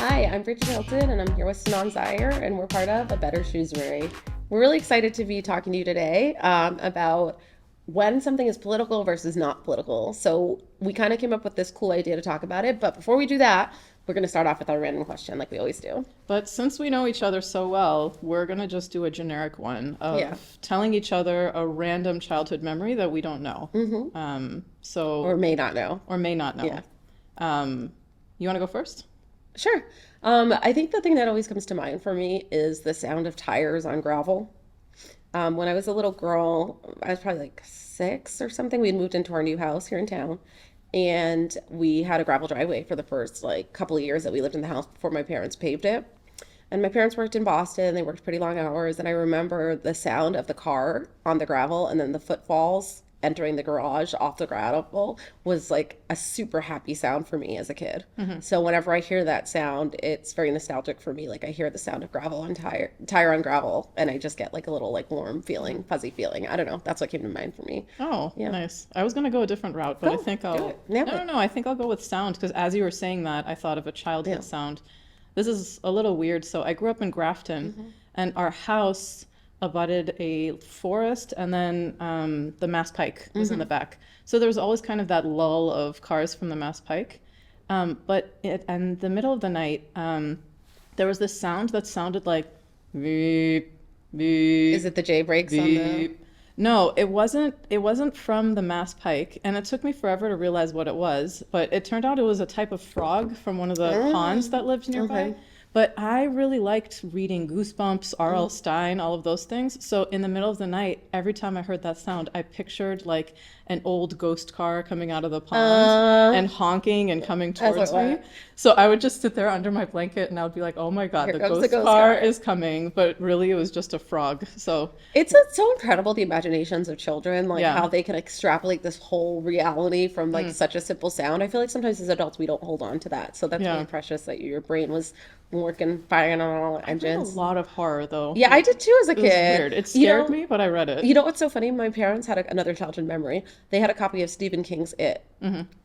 Hi, I'm Bridgette Hylton, and I'm here with Sanam Zaer, and we're part of a Better Shrewsbury. We're really excited to be talking to you today about when something is political versus not political. So we kind of came up with this cool idea to talk about it, but before we do that, we're going to start off with our random question like we always do. But since we know each other so well, we're going to just do a generic one of Yeah. telling each other a random childhood memory that we don't know. Or may not know. Or may not know. Yeah. You want to go first? Sure. I think the thing that always comes to mind for me is the sound of tires on gravel. When I was a little girl, I was probably like 6 or something. We had moved into our new house here in town, and we had a gravel driveway for the first like couple of years that we lived in the house before my parents paved it. And my parents worked in Boston. They worked pretty long hours, and I remember the sound of the car on the gravel and then the footfalls entering the garage off the gravel was like a super happy sound for me as a kid. So whenever I hear that sound, it's very nostalgic for me. Like I hear the sound of gravel on tire on gravel, and I just get like a little like warm feeling, fuzzy feeling. I don't know. That's what came to mind for me. Oh, Yeah. nice. I was going to go a different route, but I Go, think do I'll... it. Nail it. No. I think I'll go with sound because as you were saying that, I thought of a childhood Yeah. sound. This is a little weird. So I grew up in Grafton, and our house abutted a forest, and then the Mass Pike was in the back. So there was always kind of that lull of cars from the Mass Pike. But in the middle of the night, there was this sound that sounded like beep, beep, Is it the J brakes on the? beep. No, it wasn't. It wasn't from the Mass Pike, and it took me forever to realize what it was. But it turned out it was a type of frog from one of the ponds that lived nearby. Okay. But I really liked reading Goosebumps, R.L. Stein, all of those things. So in the middle of the night, every time I heard that sound, I pictured like an old ghost car coming out of the pond and honking and coming towards me. what? So I would just sit there under my blanket and I would be like, oh my God, Here the comes ghost the ghost car car. is coming. But really, it was just a frog. So It's so incredible, the imaginations of children, like Yeah. how they can extrapolate this whole reality from like such a simple sound. I feel like sometimes as adults we don't hold on to that. So that's Yeah. really precious that your brain was working, firing on all I read a engines. lot of horror though. Yeah, I did too as a It was kid. weird. It You scared know, me, but I read it. you know what's so funny? My parents had another childhood memory. They had a copy of Stephen King's It,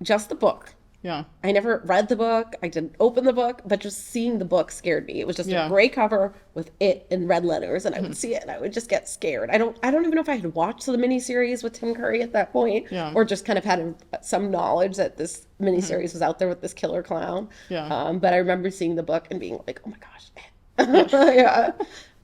just the book. Yeah. I never read the book. I didn't open the book, but just seeing the book scared me. It was just Yeah. a gray cover with it in red letters, and I would see it and I would just get scared. I don't even know if I had watched the miniseries with Tim Curry at that point, Yeah. or just kind of had some knowledge that this miniseries was out there with this killer clown. Yeah. But I remember seeing the book and being like, oh my gosh. Yeah.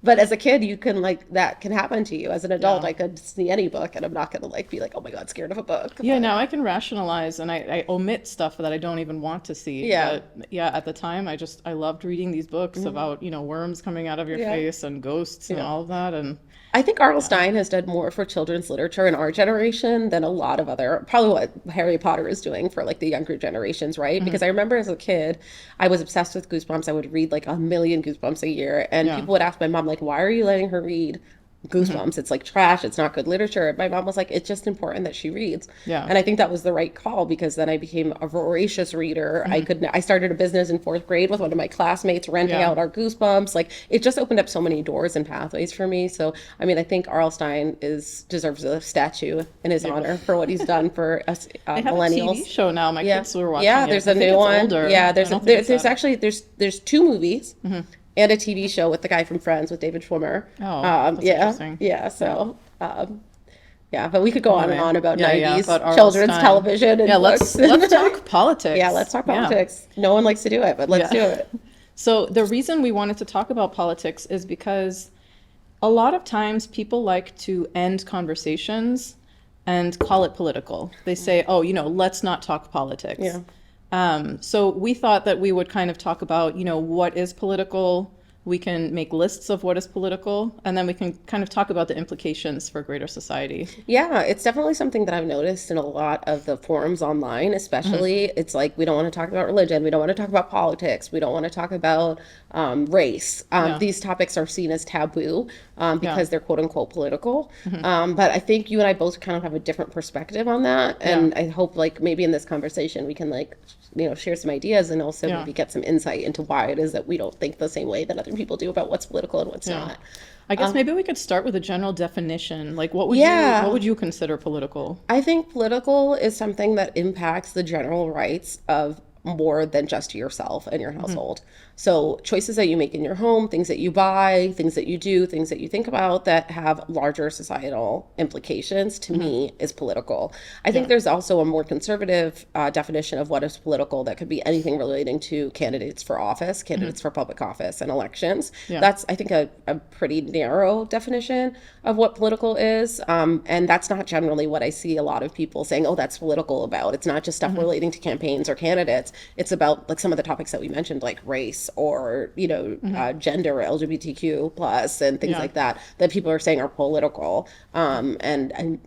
But as a kid, you can like that can happen to you. As an adult, Yeah. I could see any book, and I'm not gonna like be like, oh my God, scared of a book. Yeah, now I can rationalize and I omit stuff that I don't even want to see. Yeah. But yeah, at the time I loved reading these books about, worms coming out of your Yeah. face and ghosts and all of that. And I think R.L. Stein has done more for children's literature in our generation than a lot of other, probably what Harry Potter is doing for like the younger generations, right? Because I remember as a kid, I was obsessed with Goosebumps. I would read like a million Goosebumps a year. And Yeah. people would ask my mom, like, why are you letting her read Goosebumps? It's like trash. It's not good literature. And my mom was like, it's just important that she reads. Yeah. And I think that was the right call because then I became a voracious reader. I started a business in 4th grade with one of my classmates renting Yeah. out our Goosebumps. Like it just opened up so many doors and pathways for me. So, I mean, I think R.L. Stein deserves a statue in his honor for what he's done for us they have millennials. a TV show now. My kids were watching Yeah, it. there's I a think new it's one. older. Yeah, I don't think it's there's that. actually there's 2 movies and a TV show with the guy from Friends with David Schwimmer. Oh, that's yeah, interesting. yeah. So, yeah, but we could go on and Anyway. on about Yeah, yeah, 90s about R.L. children's Stein. television and Yeah, books. let's talk politics. Yeah, let's talk Yeah. politics. No one likes to do it, but let's Yeah. do it. So the reason we wanted to talk about politics is because a lot of times people like to end conversations and call it political. They say, oh, let's not talk politics. Yeah. So we thought that we would kind of talk about, what is political. We can make lists of what is political, and then we can kind of talk about the implications for greater society. Yeah, it's definitely something that I've noticed in a lot of the forums online, especially. It's like we don't want to talk about religion, we don't want to talk about politics, we don't want to talk about race. Yeah. These topics are seen as taboo because they're quote unquote political. Mm-hmm. But I think you and I both kind of have a different perspective on that, and I hope like maybe in this conversation we can like share some ideas and also Yeah. maybe get some insight into why it is that we don't think the same way that other people do about what's political and what's not. I guess maybe we could start with a general definition. Like, what would you consider political? I think political is something that impacts the general rights of more than just yourself and your household. So choices that you make in your home, things that you buy, things that you do, things that you think about that have larger societal implications, to me, is political. I think there's also a more conservative definition of what is political that could be anything relating to candidates for office, candidates for public office and elections. That's, I think, a pretty narrow definition of what political is. And that's not generally what I see a lot of people saying, oh, that's political about. It's not just stuff relating to campaigns or candidates. It's about like some of the topics that we mentioned, like race or, gender, LGBTQ plus and things like that people are saying are political. And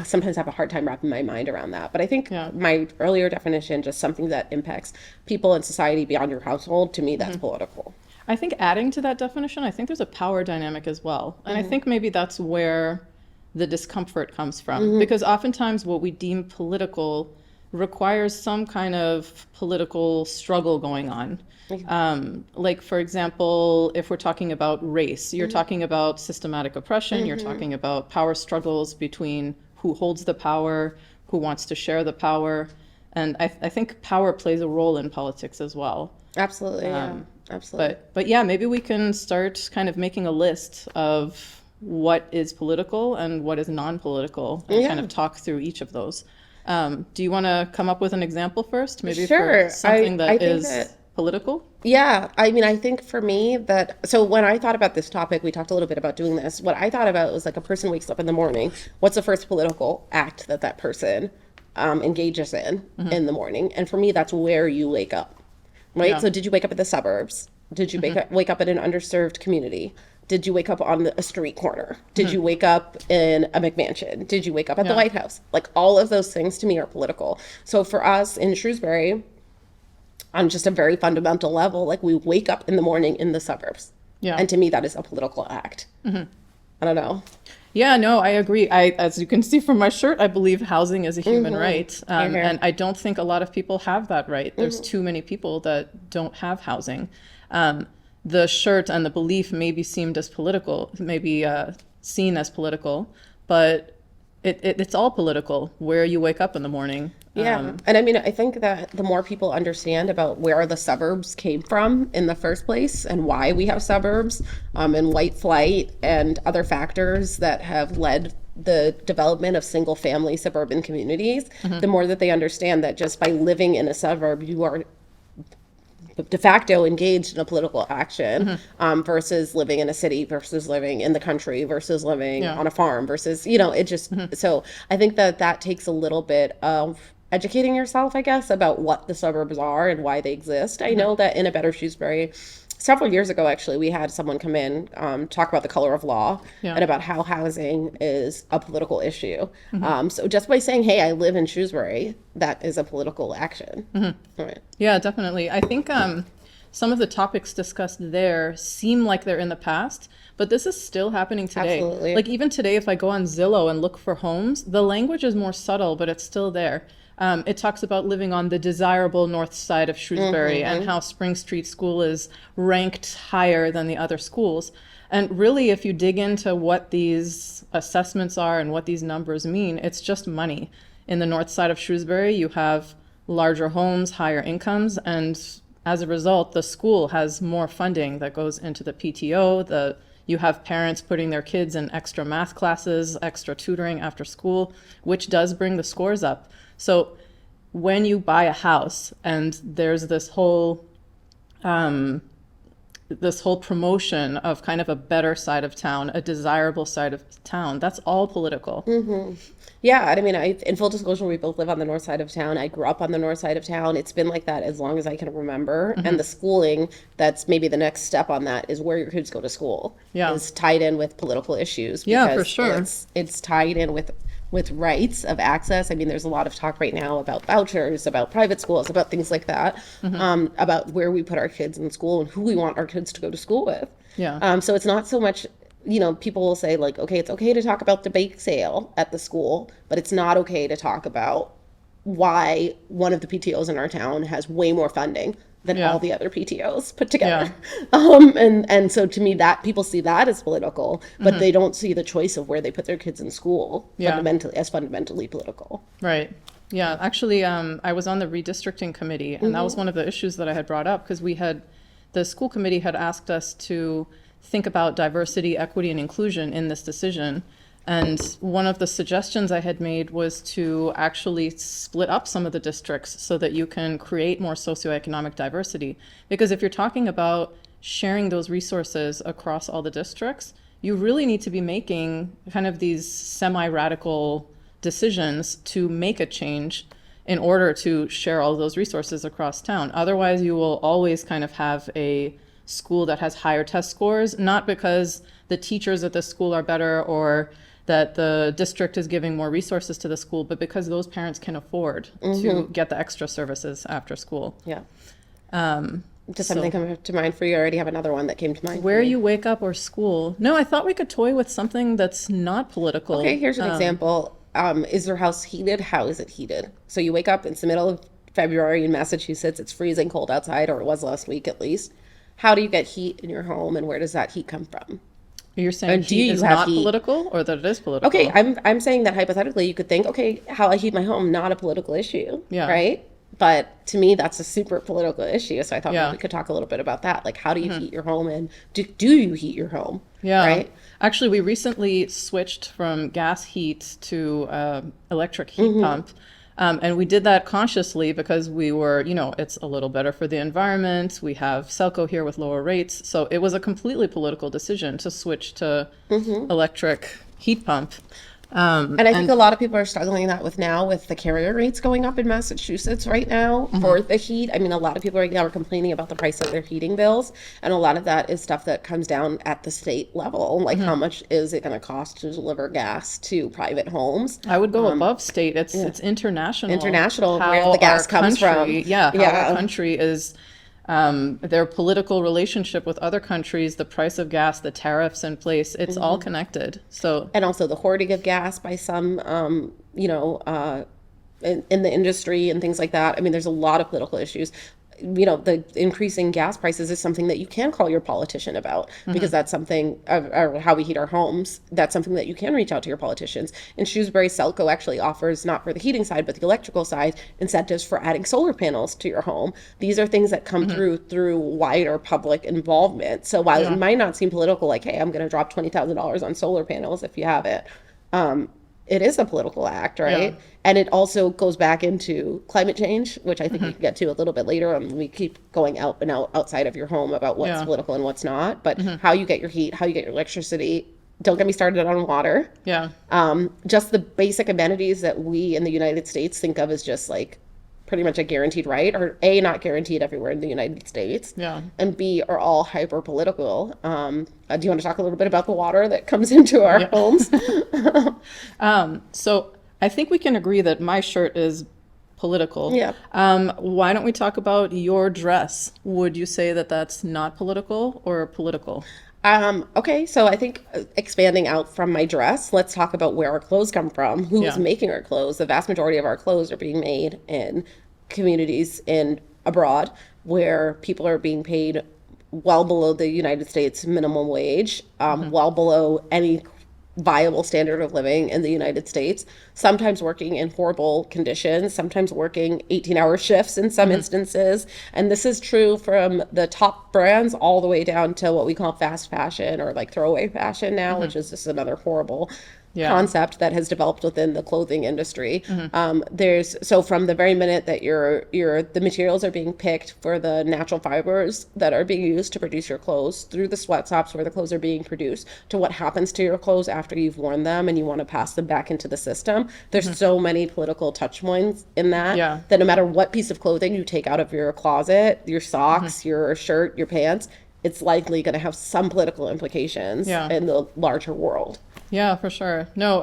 sometimes have a hard time wrapping my mind around that. But I think my earlier definition, just something that impacts people in society beyond your household, to me, that's political. I think adding to that definition, I think there's a power dynamic as well. And I think maybe that's where the discomfort comes from. Because oftentimes what we deem political requires some kind of political struggle going on. Like, for example, if we're talking about race, you're talking about systematic oppression, you're talking about power struggles between who holds the power, who wants to share the power. And I think power plays a role in politics as well. Absolutely, absolutely. But yeah, maybe we can start kind of making a list of what is political and what is non-political and kind of talk through each of those. Do you want to come up with an example first? Maybe Sure. for something I that is political? Yeah, I mean, I think for me so when I thought about this topic, we talked a little bit about doing this. What I thought about was like a person wakes up in the morning. What's the first political act that person engages in the morning? And for me, that's where you wake up, right? Yeah. So did you wake up in the suburbs? Did you wake up in an underserved community? Did you wake up on a street corner? Did you wake up in a McMansion? Did you wake up at the White House? Like all of those things to me are political. So for us in Shrewsbury, on just a very fundamental level, like we wake up in the morning in the suburbs. Yeah. And to me, that is a political act. I don't know. Yeah, no, I agree. As you can see from my shirt, I believe housing is a human right. And I don't think a lot of people have that right. There's too many people that don't have housing. The shirt and the belief maybe seemed as political, maybe seen as political, but it's all political, where you wake up in the morning. Yeah. And I mean, I think that the more people understand about where the suburbs came from in the first place and why we have suburbs and white flight and other factors that have led the development of single family suburban communities, the more that they understand that just by living in a suburb, you are de facto engaged in a political action versus living in a city versus living in the country versus living on a farm versus, it just, so I think that takes a little bit of educating yourself, I guess, about what the suburbs are and why they exist. I know that in a Better Shrewsbury, several years ago, actually, we had someone come in, talk about the color of law and about how housing is a political issue. So just by saying, hey, I live in Shrewsbury, that is a political action. Right. Yeah, definitely. I think some of the topics discussed there seem like they're in the past, but this is still happening today. Absolutely. Like even today, if I go on Zillow and look for homes, the language is more subtle, but it's still there. It talks about living on the desirable north side of Shrewsbury and how Spring Street School is ranked higher than the other schools. And really, if you dig into what these assessments are and what these numbers mean, it's just money. In the north side of Shrewsbury, you have larger homes, higher incomes, and as a result, the school has more funding that goes into the PTO. You have parents putting their kids in extra math classes, extra tutoring after school, which does bring the scores up. So when you buy a house and there's this whole promotion of kind of a better side of town, a desirable side of town, that's all political. Yeah, I mean, in full disclosure, we both live on the north side of town. I grew up on the north side of town. It's been like that as long as I can remember. And the schooling, that's maybe the next step on that, is where your kids go to school. Yeah, is tied in with political issues. Yeah, for sure. It's tied in with rights of access. I mean, there's a lot of talk right now about vouchers, about private schools, about things like that, about where we put our kids in school and who we want our kids to go to school with. Yeah. So it's not so much, people will say like, okay, it's okay to talk about the bake sale at the school, but it's not okay to talk about why one of the PTOs in our town has way more funding than all the other PTOs put together. And so to me, that people see that as political, but they don't see the choice of where they put their kids in school fundamentally political. Right. Yeah, actually, I was on the redistricting committee, and that was one of the issues that I had brought up because the school committee had asked us to think about diversity, equity, and inclusion in this decision. And one of the suggestions I had made was to actually split up some of the districts so that you can create more socioeconomic diversity. Because if you're talking about sharing those resources across all the districts, you really need to be making kind of these semi-radical decisions to make a change in order to share all those resources across town. Otherwise, you will always kind of have a school that has higher test scores, not because the teachers at the school are better or that the district is giving more resources to the school, but because those parents can afford to get the extra services after school. Yeah. Does So- something come to mind for you? I already have another one that came to mind. for Where me. you wake up or school. No, I thought we could toy with something that's not political. Okay, here's an example. Is your house heated? How is it heated? So you wake up, it's the middle of February in Massachusetts. It's freezing cold outside, or it was last week at least. How do you get heat in your home, and where does that heat come from? You're saying do heat you is have not heat? political or that it is political? Okay, I'm saying that hypothetically you could think, okay, how I heat my home, not a political issue, Yeah. right? But to me, that's a super political issue. So I thought Yeah. maybe we could talk a little bit about that. Like, how do you heat your home, and do you heat your home? Yeah. Right? Actually, we recently switched from gas heat to electric heat pump. And we did that consciously because we were, it's a little better for the environment. We have Selco here with lower rates. So it was a completely political decision to switch to electric heat pump. And I think a lot of people are struggling that with now with the carrier rates going up in Massachusetts right now for the heat. I mean, a lot of people right now are complaining about the price of their heating bills. And a lot of that is stuff that comes down at the state level. Like how much is it going to cost to deliver gas to private homes? I would go above state. It's international. International, How where the gas our comes from. country- Yeah, how Yeah. our country is, their political relationship with other countries, the price of gas, the tariffs in place, it's all connected. So And also the hoarding of gas by some, in the industry and things like that. I mean, there's a lot of political issues. The increasing gas prices is something that you can call your politician about because that's something, or how we heat our homes, that's something that you can reach out to your politicians. And Shrewsbury Selco actually offers, not for the heating side, but the electrical side, incentives for adding solar panels to your home. These are things that come through wider public involvement. So while it might not seem political, like, hey, I'm going to drop $20,000 on solar panels if you have it, it is a political act, right? Yeah. And it also goes back into climate change, which I think we can get to a little bit later. We keep going out and outside of your home about what's Yeah. political and what's not. But how you get your heat, how you get your electricity. Don't get me started on water. yeah. Just the basic amenities that we in the United States think of as just like pretty much a guaranteed right, or A, not guaranteed everywhere in the United States, Yeah. and B, are all hyper political. Do you want to talk a little bit about the water that comes into our homes? So I think we can agree that my shirt is political. Yeah. Why don't we talk about your dress? Would you say that that's not political or political? Okay, so I think expanding out from my dress, let's talk about where our clothes come from. Who's Yeah. making our clothes? The vast majority of our clothes are being made in communities in abroad where people are being paid well below the United States minimum wage, well below any viable standard of living in the United States, sometimes working in horrible conditions, sometimes working 18-hour shifts in some instances. And this is true from the top brands all the way down to what we call fast fashion or like throwaway fashion now, which is just another horrible concept that has developed within the clothing industry. So from the very minute that the materials are being picked for the natural fibers that are being used to produce your clothes, through the sweatshops where the clothes are being produced, to what happens to your clothes after you've worn them and you want to pass them back into the system. There's so many political touch points in that, that no matter what piece of clothing you take out of your closet, your socks, your shirt, your pants, it's likely going to have some political implications in the larger world. Yeah, for sure. No,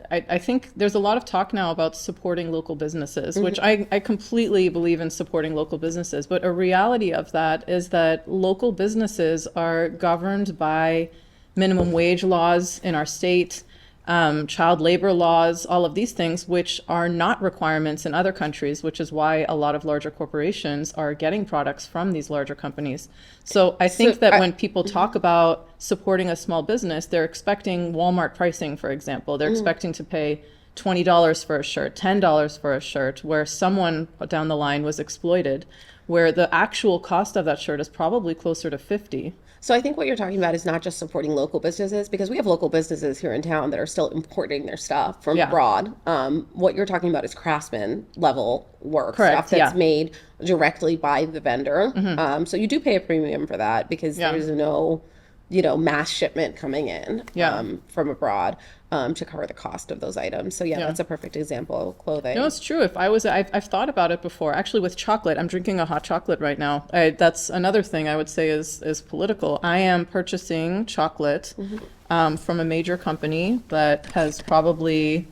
I think there's a lot of talk now about supporting local businesses, which I completely believe in supporting local businesses. But a reality of that is that local businesses are governed by minimum wage laws in our state, child labor laws, all of these things, which are not requirements in other countries, which is why a lot of larger corporations are getting products from these larger companies. So I think that when people talk about supporting a small business, they're expecting Walmart pricing, for example. They're expecting to pay $20 for a shirt, $10 for a shirt, where someone down the line was exploited, where the actual cost of that shirt is probably closer to 50. So I think what you're talking about is not just supporting local businesses, because we have local businesses here in town that are still importing their stuff from Yeah. abroad. What you're talking about is craftsman level work, Correct, stuff that's yeah. made directly by the vendor. So you do pay a premium for that because Yeah. there's no, mass shipment coming in Yeah. from abroad to cover the cost of those items. So yeah, Yeah. that's a perfect example of clothing. No, it's true. If I was, I've thought about it before. Actually, with chocolate, I'm drinking a hot chocolate right now. That's another thing I would say is political. I am purchasing chocolate from a major company that has probably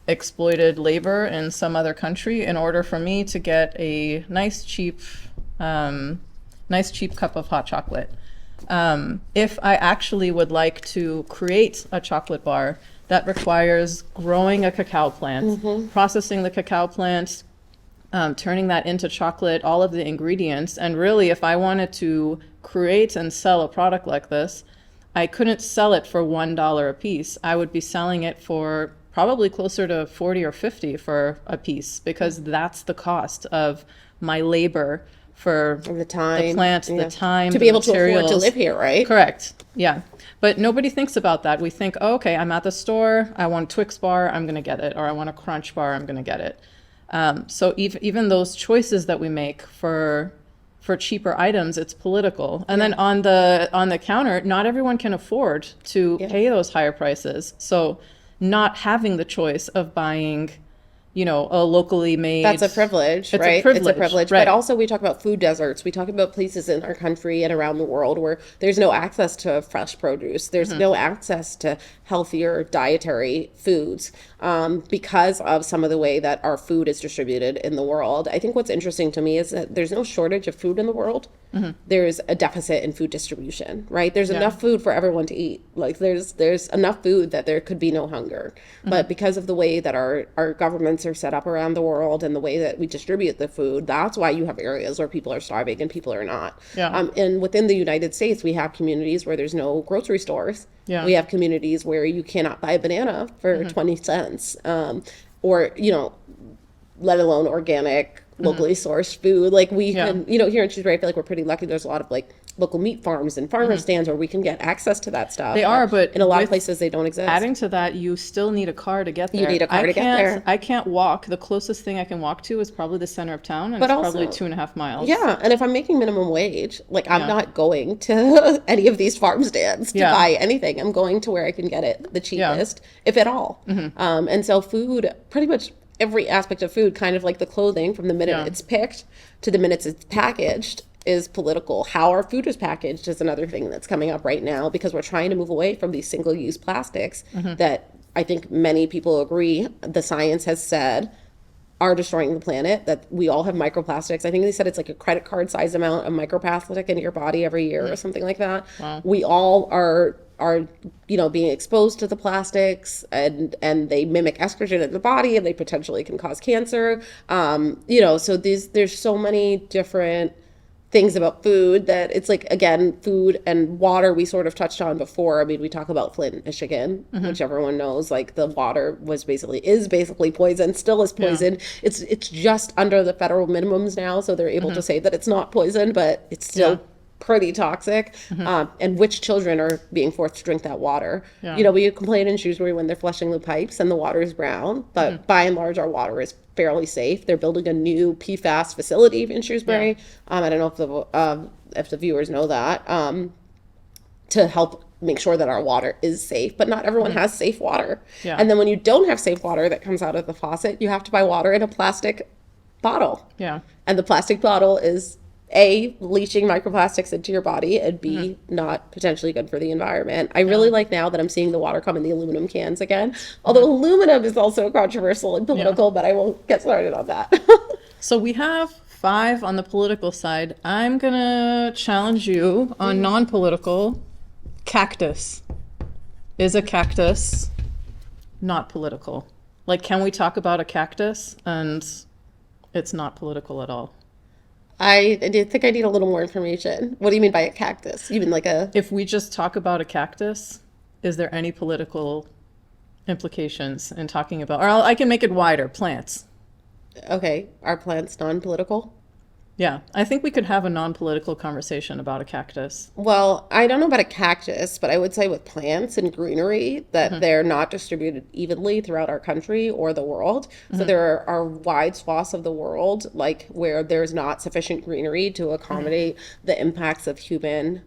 exploited labor in some other country in order for me to get a nice cheap cup of hot chocolate. If I actually would like to create a chocolate bar, that requires growing a cacao plant, processing the cacao plant, turning that into chocolate, all of the ingredients. And really, if I wanted to create and sell a product like this, I couldn't sell it for $1 a piece. I would be selling it for probably closer to 40 or 50 for a piece, because that's the cost of my labor for The time, the plant, yeah. the time, to the be able to afford to materials. live here, right? Correct. Yeah. But nobody thinks about that. We think, oh, okay, I'm at the store, I want a Twix bar, I'm going to get it, or I want a Crunch bar, I'm going to get it. So even those choices that we make for cheaper items, it's political. And then on the counter, not everyone can afford to pay those higher prices. So not having the choice of buying, a locally made. That's a privilege, It's a right? privilege, It's a privilege. right. But also we talk about food deserts. We talk about places in our country and around the world where there's no access to fresh produce. There's no access to healthier dietary foods because of some of the way that our food is distributed in the world. I think what's interesting to me is that there's no shortage of food in the world. There's a deficit in food distribution, right? There's enough food for everyone to eat. Like there's enough food that there could be no hunger. But because of the way that our governments are set up around the world and the way that we distribute the food, that's why you have areas where people are starving and people are not. Yeah. And within the United States, we have communities where there's no grocery stores. Yeah. We have communities where you cannot buy a banana for 20 cents or, let alone organic, locally sourced food. Like we can, here in Shrewsbury, I feel like we're pretty lucky. There's a lot of like local meat farms and farmer stands where we can get access to that stuff. They are, but in a lot of with places they don't exist. Adding to that, you still need a car to get there. You need a car to get there. I can't walk. The closest thing I can walk to is probably the center of town, and But it's also- probably 2.5 miles. Yeah, and if I'm making minimum wage, like I'm not going to any of these farm stands to Yeah. buy anything. I'm going to where I can get it the cheapest, if at all. And so food, pretty much every aspect of food, kind of like the clothing, from the minute it's picked to the minute it's packaged, is political. How our food is packaged is another thing that's coming up right now, because we're trying to move away from these single-use plastics that I think many people agree the science has said are destroying the planet, that we all have microplastics. I think they said it's like a credit card size amount of microplastic in your body every year or something like that. Wow. We all are being exposed to the plastics, and they mimic estrogen in the body, and they potentially can cause cancer. So there's so many different things about food that it's like, again, food and water we sort of touched on before. I mean, we talk about Flint, Michigan, which everyone knows, like the water is basically poison, still is poison. It's just under the federal minimums now, so they're able to say that it's not poison, but it's still pretty toxic. And which children are being forced to drink that water? We complain in Shrewsbury when they're flushing the pipes and the water is brown, but by and large our water is fairly safe. They're building a new PFAS facility in Shrewsbury. I don't know if the viewers know that, to help make sure that our water is safe, but not everyone has safe water. And then when you don't have safe water that comes out of the faucet, you have to buy water in a plastic bottle. And the plastic bottle is A, leaching microplastics into your body, and B, not potentially good for the environment. I really like now that I'm seeing the water come in the aluminum cans again, although aluminum is also controversial and political, but I won't get started on that. So we have 5 on the political side. I'm going to challenge you on non-political. Cactus. Is a cactus not political? Like, can we talk about a cactus and it's not political at all? I think I need a little more information. What do you mean by a cactus? You mean like a... If we just talk about a cactus, is there any political implications in talking about, or I can make it wider, plants. Okay, are plants non-political? Yeah, I think we could have a non-political conversation about a cactus. Well, I don't know about a cactus, but I would say with plants and greenery that they're not distributed evenly throughout our country or the world. So there are wide swaths of the world, like where there's not sufficient greenery to accommodate the impacts of human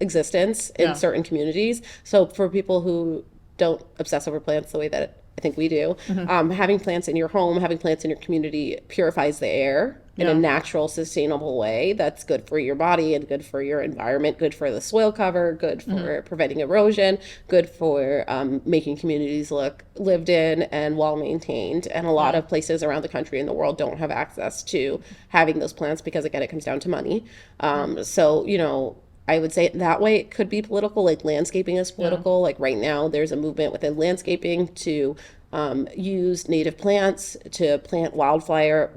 existence in Yeah. certain communities. So for people who don't obsess over plants the way that I think we do, having plants in your home, having plants in your community purifies the air in a Yeah. natural, sustainable way that's good for your body and good for your environment, good for the soil cover, good for preventing erosion, good for making communities look lived in and well maintained. And a lot of places around the country and the world don't have access to having those plants because, again, it comes down to money. So, you know, I would say that way it could be political, like landscaping is political. Like right now, there's a movement within landscaping to use native plants to plant wildflower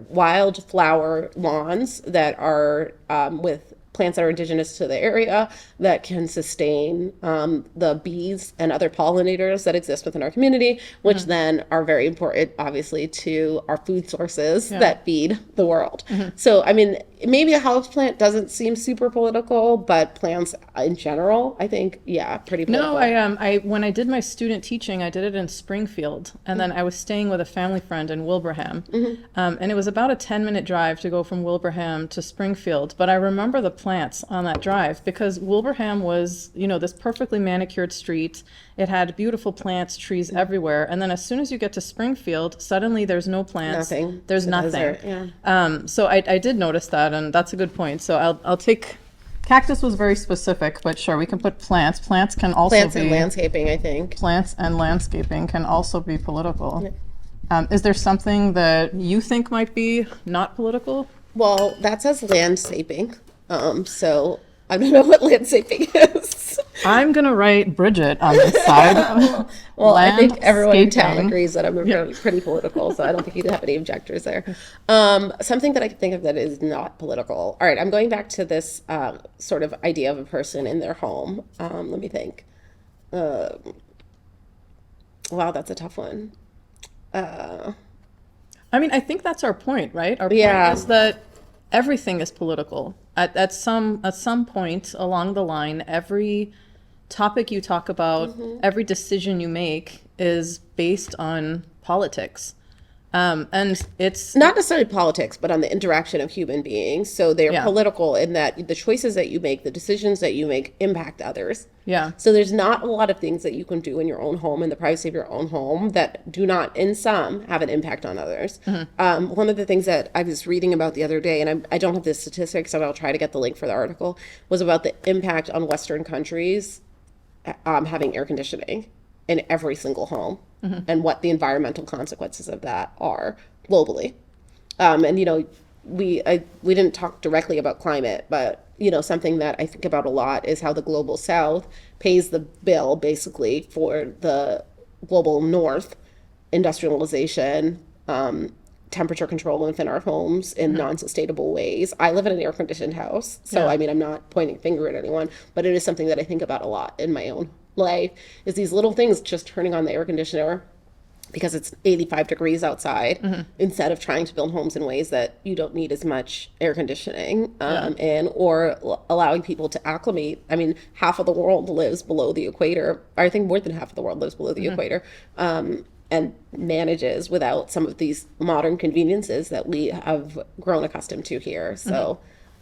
lawns that are with plants that are indigenous to the area that can sustain the bees and other pollinators that exist within our community, which then are very important, obviously, to our food sources that feed the world. So, I mean, maybe a houseplant doesn't seem super political, but plants in general, I think, yeah, pretty political. No, I when I did my student teaching, I did it in Springfield, and then I was staying with a family friend in Wilbraham, and it was about a 10-minute drive to go from Wilbraham to Springfield. But I remember the plants on that drive because Wilbraham was, you know, this perfectly manicured street. It had beautiful plants, trees everywhere, and then as soon as you get to Springfield, suddenly there's no plants. Nothing. There's It's a nothing. desert, yeah. So I did notice that, and that's a good point. So I'll take. Cactus was very specific, but sure, we can put plants. Plants can also Plants be and landscaping, I think. plants and landscaping can also be political. Is there something that you think might be not political? Well, that says landscaping. So I don't know what landscaping is. I'm gonna write Bridgette on this side. Well, I think everyone in town Landscaping. agrees that I'm pretty political, so I don't think you'd have any objectors there. Something that I can think of that is not political. All right, I'm going back to this sort of idea of a person in their home. Let me think. Wow, that's a tough one. I mean, I think that's our point, right? Our point Yeah. is that everything is political. At some point along the line, every topic you talk about, every decision you make is based on politics. And it's Not necessarily politics, but on the interaction of human beings. So they're Yeah. political in that the choices that you make, the decisions that you make impact others. yeah. So there's not a lot of things that you can do in your own home, in the privacy of your own home, that do not, in some, have an impact on others. One of the things that I was reading about the other day, and I don't have the statistics, and I'll try to get the link for the article, was about the impact on Western countries having air conditioning in every single home and what the environmental consequences of that are globally. And, you know, we didn't talk directly about climate, but, you know, something that I think about a lot is how the global south pays the bill basically for the global north industrialization, temperature control within our homes in non-sustainable ways. I live in an air-conditioned house, so Yeah. I mean, I'm not pointing a finger at anyone, but it is something that I think about a lot in my own life, is these little things, just turning on the air conditioner because it's 85 degrees outside, instead of trying to build homes in ways that you don't need as much air conditioning, or allowing people to acclimate. I mean, half of the world lives below the equator. I think more than half of the world lives below the equator, and manages without some of these modern conveniences that we have grown accustomed to here. So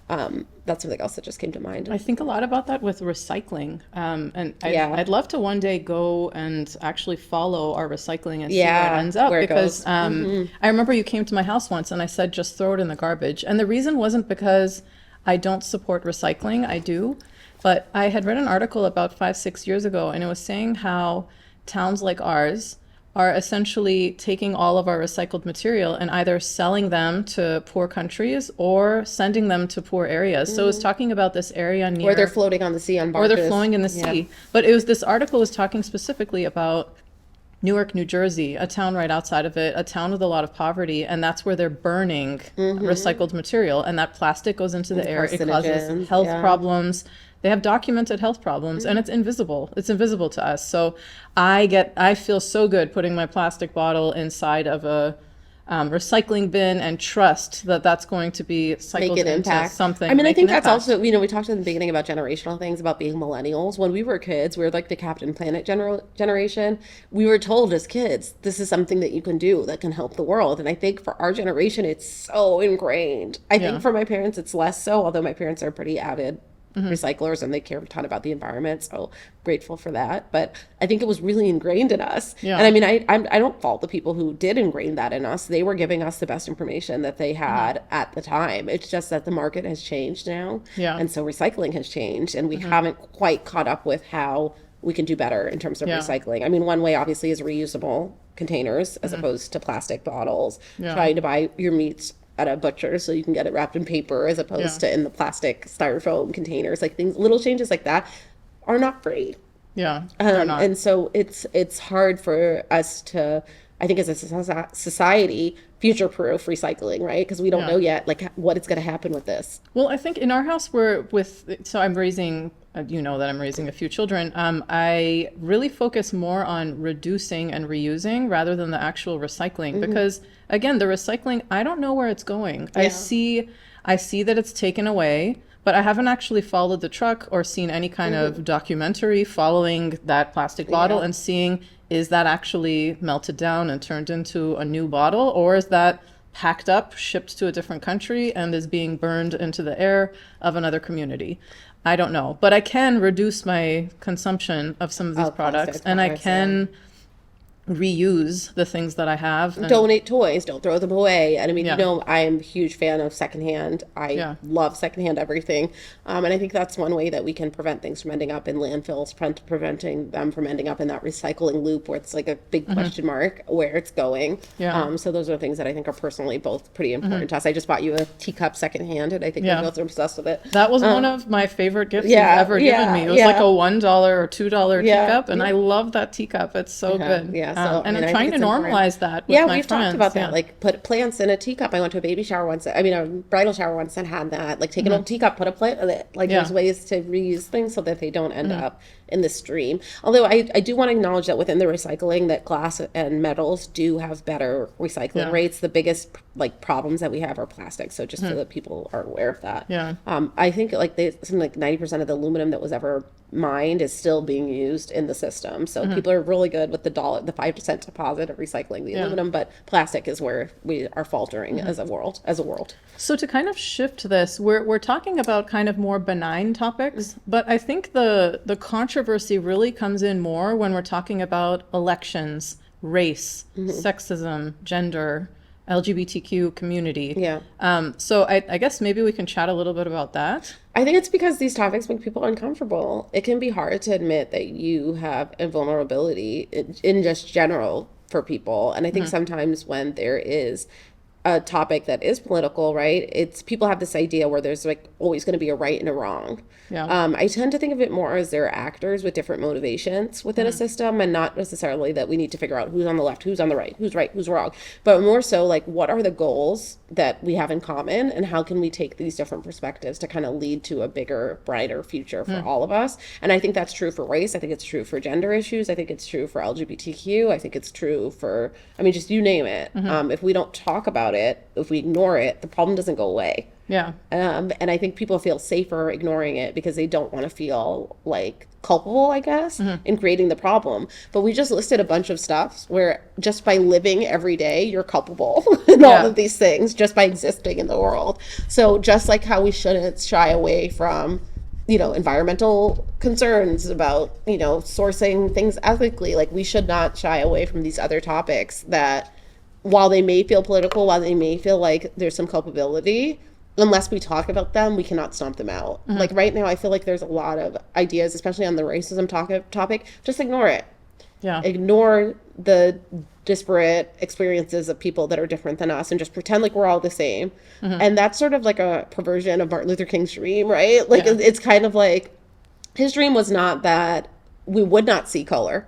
that's something else that just came to mind. I think a lot about that with recycling. And Yeah. I'd love to one day go and actually follow our recycling and see where Yeah, it ends up. where it Because goes. I remember you came to my house once and I said, just throw it in the garbage. And the reason wasn't because I don't support recycling, I do. But I had read an article about 5-6 years ago, and it was saying how towns like ours are essentially taking all of our recycled material and either selling them to poor countries or sending them to poor areas. So it was talking about this area near Or they're floating on the sea on or barges. they're flowing in the Yeah. sea. But this article was talking specifically about Newark, New Jersey, a town right outside of it, a town with a lot of poverty, and that's where they're burning recycled material, and that plastic goes into the air. It causes carcinogens, health yeah. problems. they have documented health problems, and it's invisible. It's invisible to us. So I feel so good putting my plastic bottle inside of a recycling bin and trust that that's going to be cycled Make an into impact. something. I mean, I make think an that's impact. also, we talked in the beginning about generational things, about being millennials. When we were kids, we were like the Captain Planet generation. We were told as kids, this is something that you can do that can help the world. And I think for our generation, it's so ingrained. I Yeah. think for my parents, it's less so, although my parents are pretty avid recyclers and they care a ton about the environment, so grateful for that. But I think it was really ingrained in us. Yeah. And I mean, I don't fault the people who did ingrain that in us. They were giving us the best information that they had at the time. It's just that the market has changed now, Yeah. and so recycling has changed, and we haven't quite caught up with how we can do better in terms of Yeah. recycling. I mean, one way obviously is reusable containers as opposed to plastic bottles. Yeah. Trying to buy your meats at a butcher so you can get it wrapped in paper as opposed Yeah. to in the plastic styrofoam containers. Like things, little changes like that are not free. Yeah. They're not. And so it's hard for us to, I think, as a society, future-proof recycling, right? Because we don't Yeah. know yet, like, what is going to happen with this. Well, I think in our house, so I'm raising, you know that I'm raising a few children. I really focus more on reducing and reusing rather than the actual recycling because, again, the recycling, I don't know where it's going. Yeah. I see that it's taken away, but I haven't actually followed the truck or seen any kind of documentary following that plastic bottle and seeing, is that actually melted down and turned into a new bottle, or is that packed up, shipped to a different country, and is being burned into the air of another community? I don't know. But I can reduce my consumption of some of these products, plastic and I products, can reuse the things that I have. And, Donate toys, don't throw them away. And I mean, Yeah. I am a huge fan of secondhand. I Yeah. love secondhand everything. And I think that's one way that we can prevent things from ending up in landfills, preventing them from ending up in that recycling loop where it's like a big question mark where it's going. Yeah. So those are things that I think are personally both pretty important to us. I just bought you a teacup secondhand, and I think Yeah. we both are obsessed with it. That was one of my favorite gifts yeah, you've ever given yeah, me. It was yeah. like a $1 or $2 Yeah, teacup, and I love that teacup. It's so good. Yeah, so, and I mean, I I'm trying think to it's normalize that with Yeah, my we've friends. talked about that. Yeah. Like, put plants in a teacup. I went to a baby shower once. I mean, a bridal shower once and had that. Like, take an old teacup, put a plant in it. Like, Yeah. there's ways to reuse things so that they don't end up in the stream. Although I do want to acknowledge that within the recycling, that glass and metals do have better recycling Yeah. rates. The biggest like problems that we have are plastics. So just so that people are aware of that. Yeah. I think like something like 90% of the aluminum that was ever mined is still being used in the system. So people are really good with the 5% deposit of recycling the aluminum, but plastic is where we are faltering as a world. So to kind of shift this, we're talking about kind of more benign topics, but I think the controversy really comes in more when we're talking about elections, race, sexism, gender, LGBTQ community. Yeah. So I guess maybe we can chat a little bit about that. I think it's because these topics make people uncomfortable. It can be hard to admit that you have a vulnerability in just general for people. And I think sometimes when there is a topic that is political, right, it's people have this idea where there's like always going to be a right and a wrong. Yeah. I tend to think of it more as they're actors with different motivations within a system, and not necessarily that we need to figure out who's on the left, who's on the right, who's wrong, but more so like what are the goals that we have in common, and how can we take these different perspectives to kind of lead to a bigger, brighter future for all of us. And I think that's true for race. I think it's true for gender issues. I think it's true for LGBTQ. I think it's true for, I mean, just you name it. If we don't talk about it, if we ignore it, the problem doesn't go away. Yeah. And I think people feel safer ignoring it because they don't want to feel like culpable, I guess, in creating the problem. But we just listed a bunch of stuff where just by living every day, you're culpable in all of these things, just by existing in the world. So just like how we shouldn't shy away from, environmental concerns about, sourcing things ethically, like we should not shy away from these other topics that while they may feel political, while they may feel like there's some culpability, unless we talk about them, we cannot stomp them out. Like right now, I feel like there's a lot of ideas, especially on the racism topic. Just ignore it. Yeah. Ignore the disparate experiences of people that are different than us and just pretend like we're all the same. And that's sort of like a perversion of Martin Luther King's dream, right? Like it's kind of like his dream was not that we would not see color.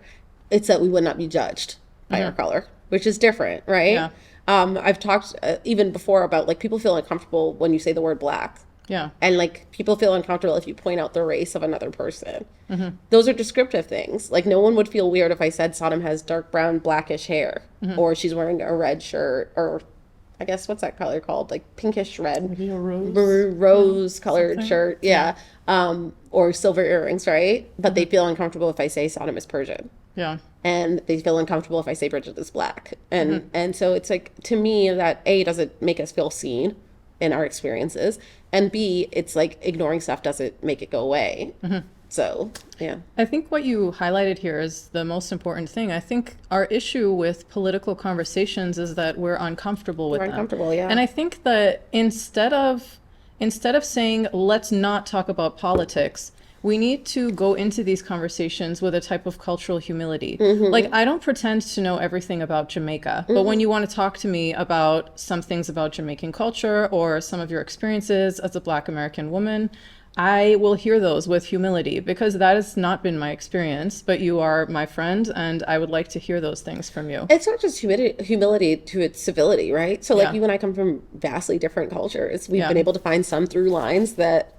It's that we would not be judged by our color, which is different, right? Yeah. I've talked even before about like people feel uncomfortable when you say the word black. Yeah. And like people feel uncomfortable if you point out the race of another person. Those are descriptive things. Like no one would feel weird if I said Sodom has dark brown, blackish hair, or she's wearing a red shirt, or I guess what's that color called? Like pinkish red, Maybe a rose. rose colored something. shirt. Yeah. Or silver earrings, right? But they feel uncomfortable if I say Sodom is Persian. Yeah. And they feel uncomfortable if I say Bridgette is black. And so it's like, to me, that A, doesn't make us feel seen in our experiences, and B, it's like ignoring stuff doesn't make it go away. So yeah. I think what you highlighted here is the most important thing. I think our issue with political conversations is that we're uncomfortable with We're them. uncomfortable, yeah. And I think that instead of saying let's not talk about politics, we need to go into these conversations with a type of cultural humility. Like, I don't pretend to know everything about Jamaica, but when you want to talk to me about some things about Jamaican culture or some of your experiences as a Black American woman, I will hear those with humility, because that has not been my experience, but you are my friend and I would like to hear those things from you. It's not just humility to its civility, right? So like Yeah. you and I come from vastly different cultures. We've Yeah. been able to find some through lines that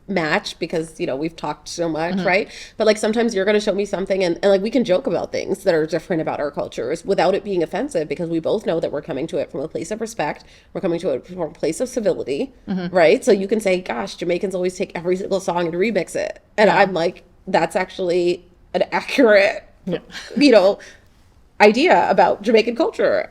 match because, you know, we've talked so much, right? But like sometimes you're going to show me something and like we can joke about things that are different about our cultures without it being offensive, because we both know that we're coming to it from a place of respect. We're coming to it from a place of civility, right? So you can say, gosh, Jamaicans always take every single song and remix it. And I'm like, that's actually an accurate, you know, idea about Jamaican culture.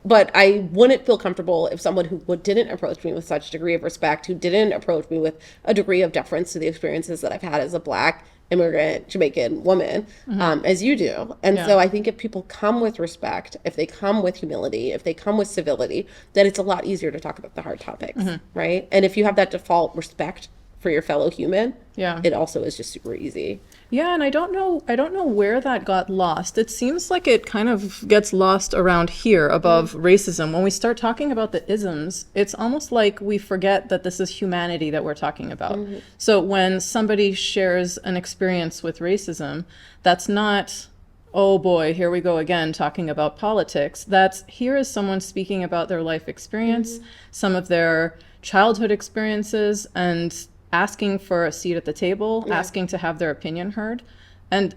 But I wouldn't feel comfortable if someone who didn't approach me with such degree of respect, who didn't approach me with a degree of deference to the experiences that I've had as a Black immigrant Jamaican woman, as you do. And so I think if people come with respect, if they come with humility, if they come with civility, then it's a lot easier to talk about the hard topics, right? And if you have that default respect for your fellow human, it also is just super easy. Yeah, and I don't know where that got lost. It seems like it kind of gets lost around here above racism. When we start talking about the isms, it's almost like we forget that this is humanity that we're talking about. So when somebody shares an experience with racism, that's not, oh boy, here we go again talking about politics. That's, here is someone speaking about their life experience, some of their childhood experiences, and asking for a seat at the table, asking to have their opinion heard. And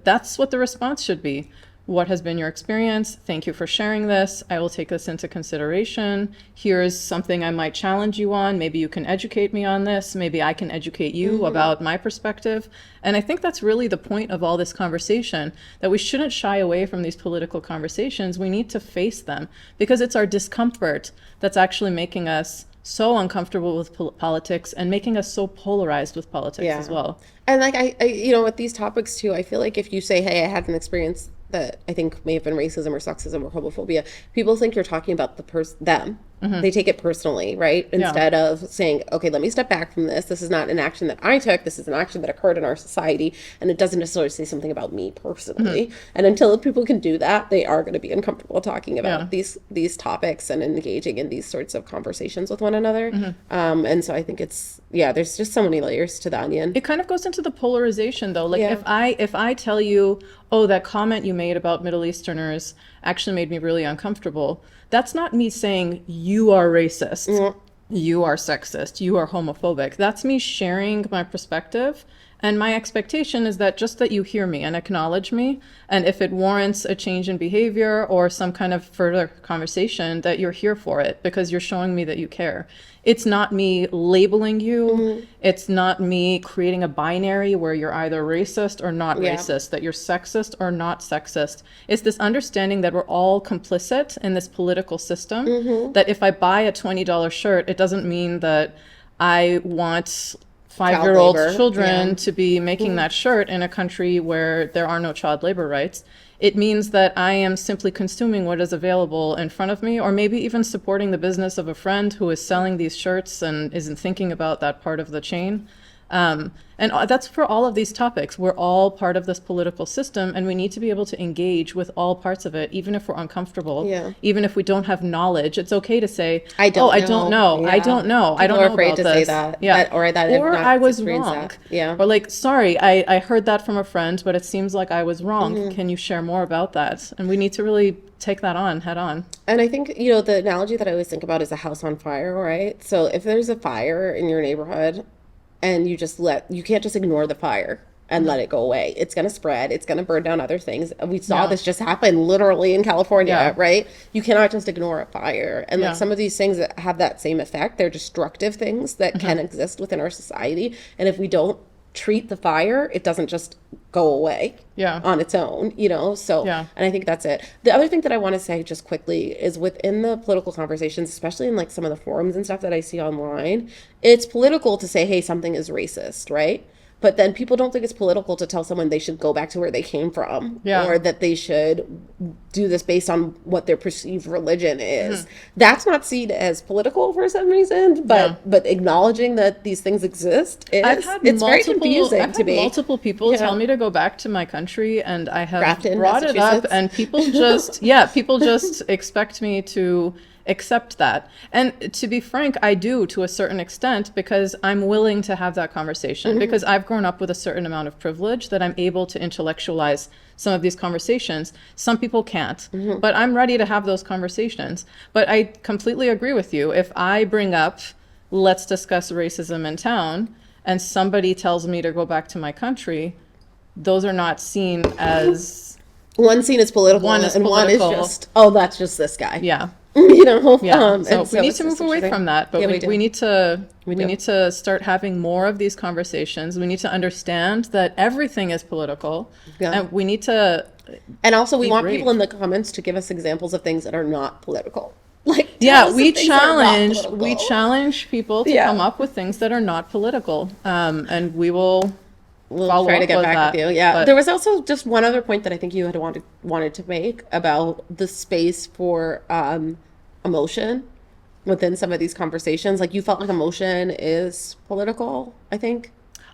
that's what the response should be. What has been your experience? Thank you for sharing this. I will take this into consideration. Here's something I might challenge you on. Maybe you can educate me on this. Maybe I can educate you about my perspective. And I think that's really the point of all this conversation, that we shouldn't shy away from these political conversations. We need to face them, because it's our discomfort that's actually making us so uncomfortable with politics and making us so polarized with politics as well. And like I, you know, with these topics too, I feel like if you say, hey, I had an experience that I think may have been racism or sexism or homophobia, people think you're talking about them. They take it personally, right? Instead of saying, okay, let me step back from this. This is not an action that I took. This is an action that occurred in our society, and it doesn't necessarily say something about me personally. And until people can do that, they are going to be uncomfortable talking about these topics and engaging in these sorts of conversations with one another. And so I think it's, there's just so many layers to the onion. It kind of goes into the polarization though. Like if I tell you, oh, that comment you made about Middle Easterners actually made me really uncomfortable, that's not me saying you are racist, you are sexist, you are homophobic. That's me sharing my perspective. And my expectation is that just that you hear me and acknowledge me, and if it warrants a change in behavior or some kind of further conversation, that you're here for it because you're showing me that you care. It's not me labeling you. It's not me creating a binary where you're either racist or not racist, that you're sexist or not sexist. It's this understanding that we're all complicit in this political system, that if I buy a $20 shirt, it doesn't mean that I want 5-year-old children to be making that shirt in a country where there are no child labor rights. It means that I am simply consuming what is available in front of me, or maybe even supporting the business of a friend who is selling these shirts and isn't thinking about that part of the chain. And that's for all of these topics. We're all part of this political system, and we need to be able to engage with all parts of it, even if we're uncomfortable, Yeah. even if we don't have knowledge. It's okay to say, I don't "Oh, I don't know. I Yeah. don't know. I People don't are know afraid about to this." say that. Yeah. Or that I've Or not I was experienced wrong. that. Yeah. Or like, sorry, I heard that from a friend, but it seems like I was wrong. Mm-hmm. Can you share more about that? And we need to really take that on head on. And I think, the analogy that I always think about is a house on fire, right? So if there's a fire in your neighborhood and you can't just ignore the fire and let it go away. It's going to spread. It's going to burn down other things. We saw this just happen literally in California, right? You cannot just ignore a fire. And like some of these things that have that same effect, they're destructive things that can exist within our society. And if we don't treat the fire, it doesn't just go away on its own, So, and I think that's it. The other thing that I want to say just quickly is within the political conversations, especially in like some of the forums and stuff that I see online, it's political to say, hey, something is racist, right? But then people don't think it's political to tell someone they should go back to where they came from or that they should do this based on what their perceived religion is. That's not seen as political for some reason, but acknowledging that these things exist it's very confusing I've to had me. multiple people tell me to go back to my country, and I have Grafton, brought it up, Massachusetts. and people just expect me to accept that. And to be frank, I do to a certain extent, because I'm willing to have that conversation because I've grown up with a certain amount of privilege that I'm able to intellectualize some of these conversations. Some people can't, but I'm ready to have those conversations. But I completely agree with you. If I bring up, let's discuss racism in town, and somebody tells me to go back to my country, those are not seen as... One scene is political One is and political. one is just, oh, that's just this guy. Yeah. So So we need to move away from that, but we need to start having more of these conversations. We need to understand that everything is political, and we need to. And also, we want brave. people in the comments to give us examples of things that are not political. Like, we challenge people to come up with things that are not political, and we'll try to get back with you. Yeah. But There was also just one other point that I think you had wanted to make about the space for emotion within some of these conversations. Like, you felt like emotion is political, I think.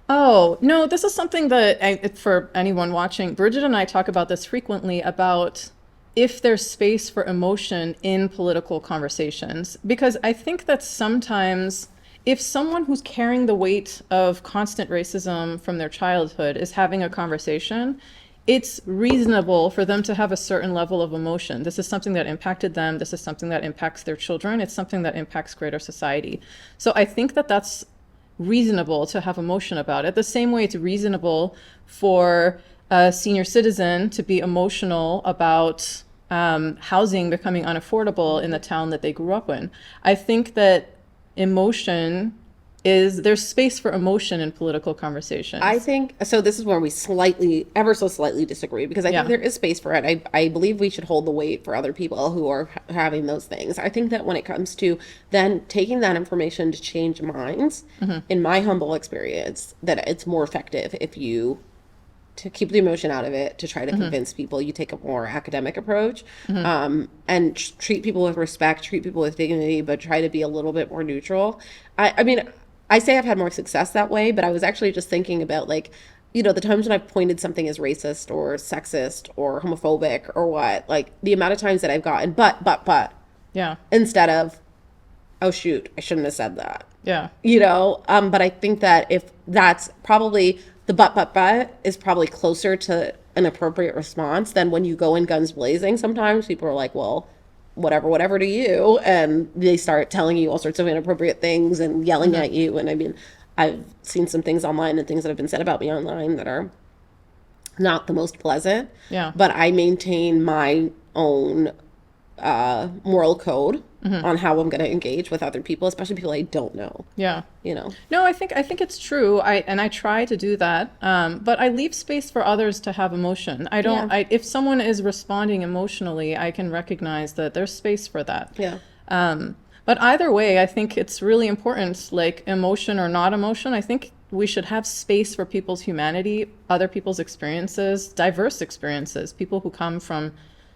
Oh, no, this is something that, for anyone watching, Bridgette and I talk about this frequently, about if there's space for emotion in political conversations. Because I think that sometimes if someone who's carrying the weight of constant racism from their childhood is having a conversation, it's reasonable for them to have a certain level of emotion. This is something that impacted them. This is something that impacts their children. It's something that impacts greater society. So I think that that's reasonable to have emotion about it. The same way it's reasonable for a senior citizen to be emotional about housing becoming unaffordable in the town that they grew up in. I think that there's space for emotion in political conversations. I think, so this is where we ever so slightly disagree, because I think there is space for it. I believe we should hold the weight for other people who are having those things. I think that when it comes to then taking that information to change minds, in my humble experience, that it's more effective if you, to keep the emotion out of it, to try to convince people, you take a more academic approach, and treat people with respect, treat people with dignity, but try to be a little bit more neutral. I mean, I say I've had more success that way, but I was actually just thinking about, like, the times when I've pointed something as racist or sexist or homophobic or what, like the amount of times that I've gotten, but, instead of, oh shoot, I shouldn't have said that. Yeah. But I think that if that's probably the but is probably closer to an appropriate response than when you go in guns blazing. Sometimes people are like, well, whatever to you, and they start telling you all sorts of inappropriate things and yelling at you. And I mean, I've seen some things online and things that have been said about me online that are not the most pleasant. Yeah. But I maintain my own moral code on how I'm going to engage with other people, especially people I don't know. Yeah. No, I think it's true. I try to do that. But I leave space for others to have emotion. I don't, if someone is responding emotionally, I can recognize that there's space for that. Yeah. But either way, I think it's really important, like emotion or not emotion. I think we should have space for people's humanity, other people's experiences, diverse experiences, people who come from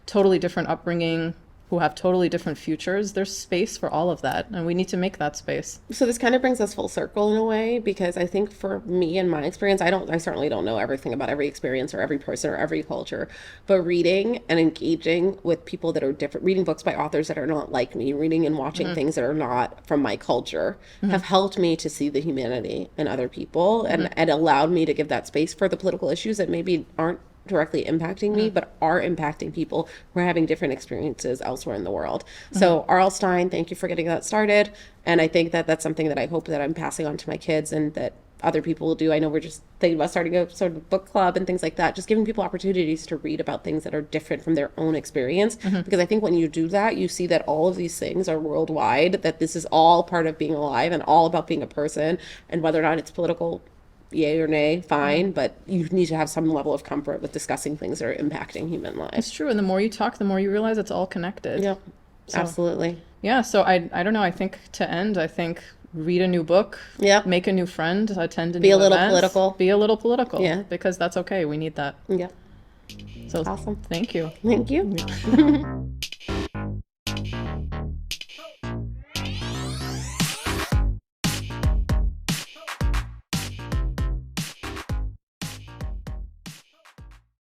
totally different upbringing, who have totally different futures. There's space for all of that, and we need to make that space. So this kind of brings us full circle in a way, because I think for me and my experience, I certainly don't know everything about every experience or every person or every culture, but reading and engaging with people that are different, reading books by authors that are not like me, reading and watching things that are not from my culture, have helped me to see the humanity in other people, and allowed me to give that space for the political issues that maybe aren't directly impacting me, but are impacting people who are having different experiences elsewhere in the world. So R.L. Stine, thank you for getting that started. And I think that that's something that I hope that I'm passing on to my kids and that other people will do. I know we're just thinking about starting a sort of book club and things like that, just giving people opportunities to read about things that are different from their own experience. Because I think when you do that, you see that all of these things are worldwide, that this is all part of being alive and all about being a person, and whether or not it's political, yay or nay, fine, but you need to have some level of comfort with discussing things that are impacting human lives. It's true, and the more you talk, the more you realize it's all connected. Yep, absolutely. Yeah, so I don't know, I think to end, I think read a new book, Yep. make a new friend, attend a Be new a little event, political. Be a little political. Yeah. Because that's okay. We need that. Yep. So Awesome. thank you. Thank you.